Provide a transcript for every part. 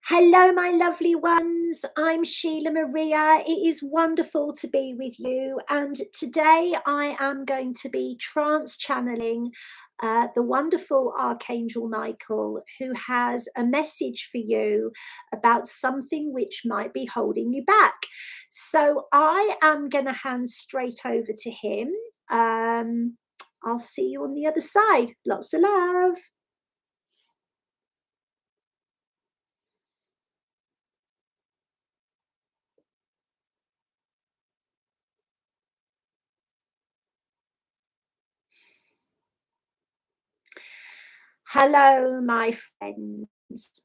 Hello, my lovely ones. I'm Sheila Maria. It is wonderful to be with you. And today I am going to be trance channeling the wonderful Archangel Michael, who has a message for you about something which might be holding you back. So I am going to hand straight over to him. I'll see you on the other side. Lots of love. Hello, my friends.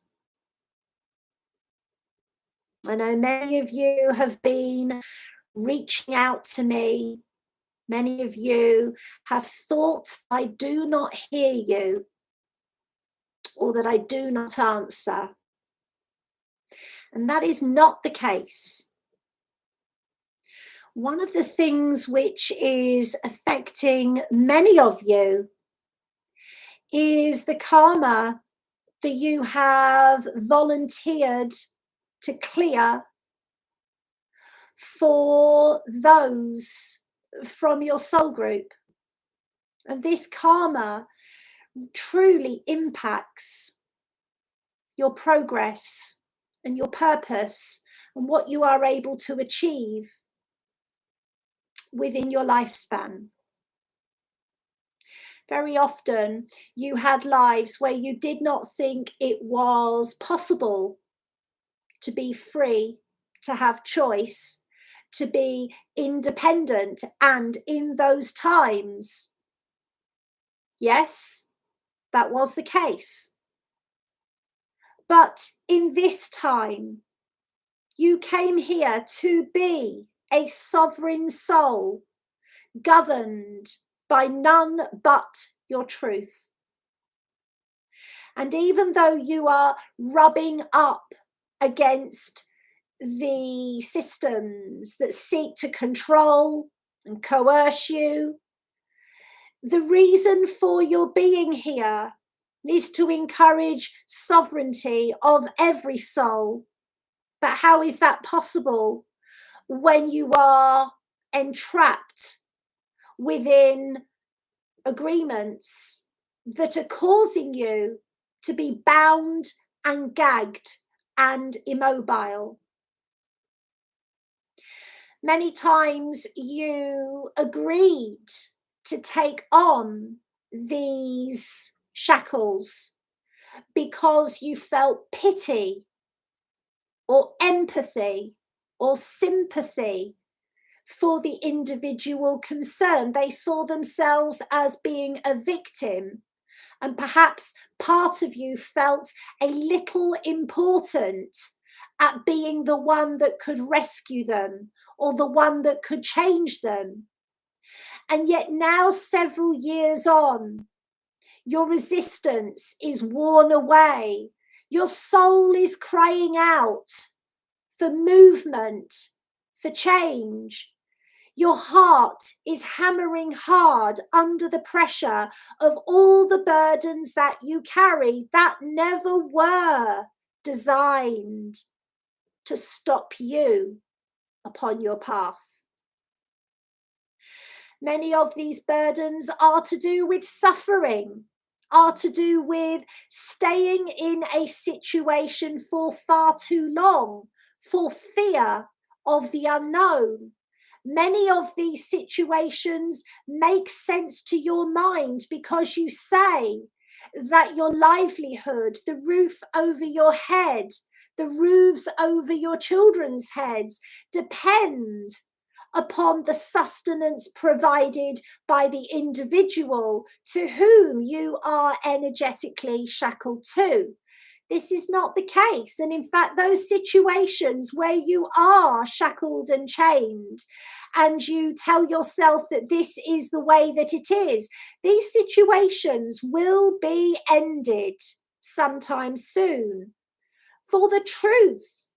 I know many of you have been reaching out to me. Many of you have thought I do not hear you or that I do not answer. And that is not the case. One of the things which is affecting many of you is the karma that you have volunteered to clear for those from your soul group. And this karma truly impacts your progress and your purpose and what you are able to achieve within your lifespan. Very often you had lives where you did not think it was possible to be free, to have choice, to be independent. And in those times, yes, that was the case. But in this time, you came here to be a sovereign soul, governed by none but your truth. And even though you are rubbing up against the systems that seek to control and coerce you, the reason for your being here is to encourage sovereignty of every soul. But how is that possible when you are entrapped within agreements that are causing you to be bound and gagged and immobile? Many times you agreed to take on these shackles because you felt pity or empathy or sympathy for the individual concerned. They saw themselves as being a victim, and perhaps part of you felt a little important at being the one that could rescue them or the one that could change them. And yet now, several years on, your resistance is worn away. Your soul is crying out for movement, for change. Your heart is hammering hard under the pressure of all the burdens that you carry that never were designed to stop you upon your path. Many of these burdens are to do with suffering, are to do with staying in a situation for far too long, for fear of the unknown. Many of these situations make sense to your mind because you say that your livelihood, the roof over your head, the roofs over your children's heads depend upon the sustenance provided by the individual to whom you are energetically shackled to. This is not the case. And in fact, those situations where you are shackled and chained and you tell yourself that this is the way that it is, these situations will be ended sometime soon. For the truth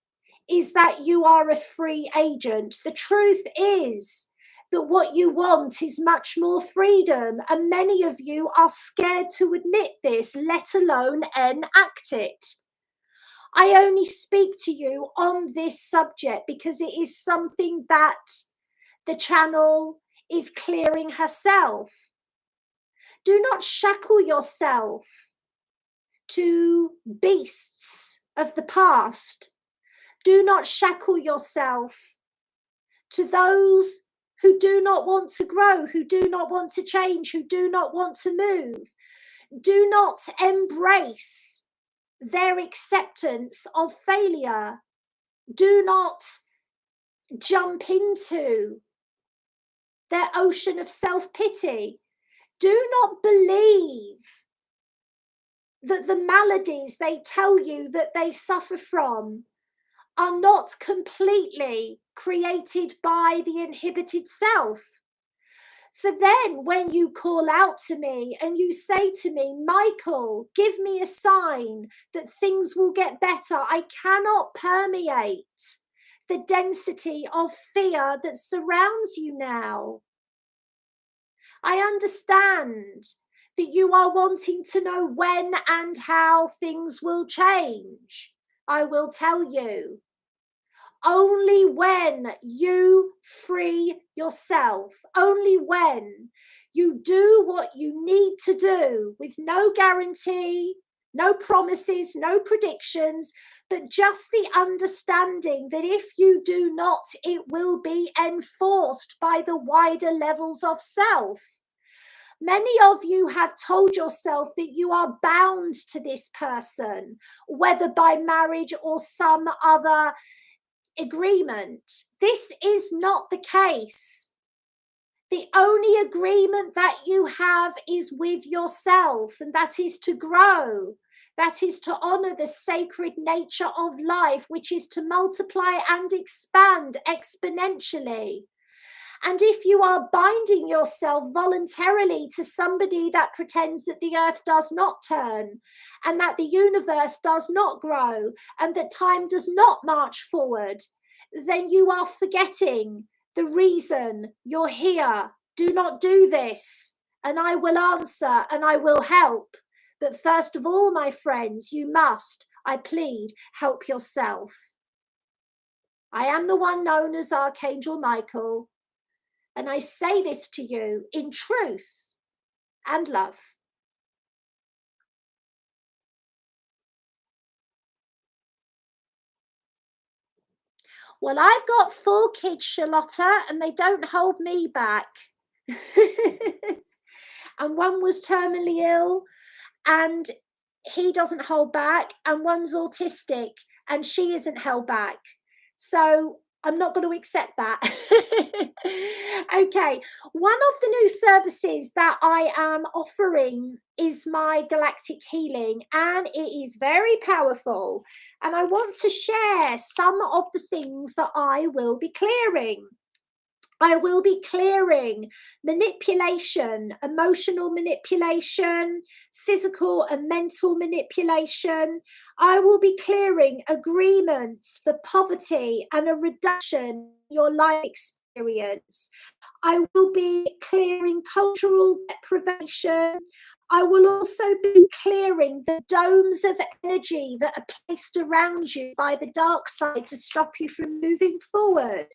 is that you are a free agent. The truth is that what you want is much more freedom, and many of you are scared to admit this, let alone enact it. I only speak to you on this subject because it is something that the channel is clearing herself. Do not shackle yourself to beasts of the past. Do not shackle yourself to those who do not want to grow, who do not want to change, who do not want to move. Do not embrace their acceptance of failure. Do not jump into their ocean of self-pity. Do not believe that the maladies they tell you that they suffer from are not completely created by the inhibited self. For then, when you call out to me and you say to me, Michael, give me a sign that things will get better, I cannot permeate the density of fear that surrounds you now. I understand that you are wanting to know when and how things will change. I will tell you. Only when you free yourself, only when you do what you need to do with no guarantee, no promises, no predictions, but just the understanding that if you do not, it will be enforced by the wider levels of self. Many of you have told yourself that you are bound to this person, whether by marriage or some other agreement. This is not the case. The only agreement that you have is with yourself, and that is to grow. That is to honor the sacred nature of life, which is to multiply and expand exponentially. And if you are binding yourself voluntarily to somebody that pretends that the earth does not turn, and that the universe does not grow, and that time does not march forward, then you are forgetting the reason you're here. Do not do this, and I will answer and I will help. But first of all, my friends, you must, I plead, help yourself. I am the one known as Archangel Michael, and I say this to you in truth and love. Well, I've got 4 kids, Charlotta, and they don't hold me back. And one was terminally ill, and he doesn't hold back, and one's autistic, and she isn't held back. So I'm not going to accept that. Okay, one of the new services that I am offering is my Galactic Healing, and it is very powerful. And I want to share some of the things that I will be clearing. I will be clearing manipulation, emotional manipulation, physical and mental manipulation. I will be clearing agreements for poverty and a reduction in your life experience. I will be clearing cultural deprivation. I will also be clearing the domes of energy that are placed around you by the dark side to stop you from moving forward.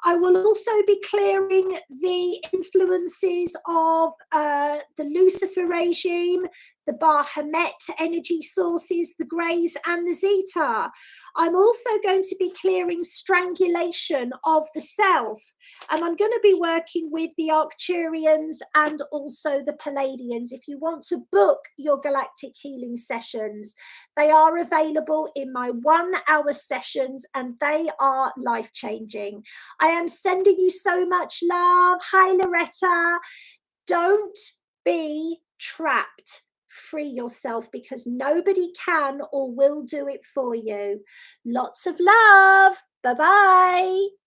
I will also be clearing the influences of the Lucifer regime, the Bahamut energy sources, the Greys and the Zeta. I'm also going to be clearing strangulation of the self. And I'm going to be working with the Arcturians and also the Palladians. If you want to book your Galactic Healing sessions, they are available in my 1-hour sessions, and they are life-changing. I am sending you so much love. Hi, Loretta. Don't be trapped. Free yourself, because nobody can or will do it for you. Lots of love. Bye-bye.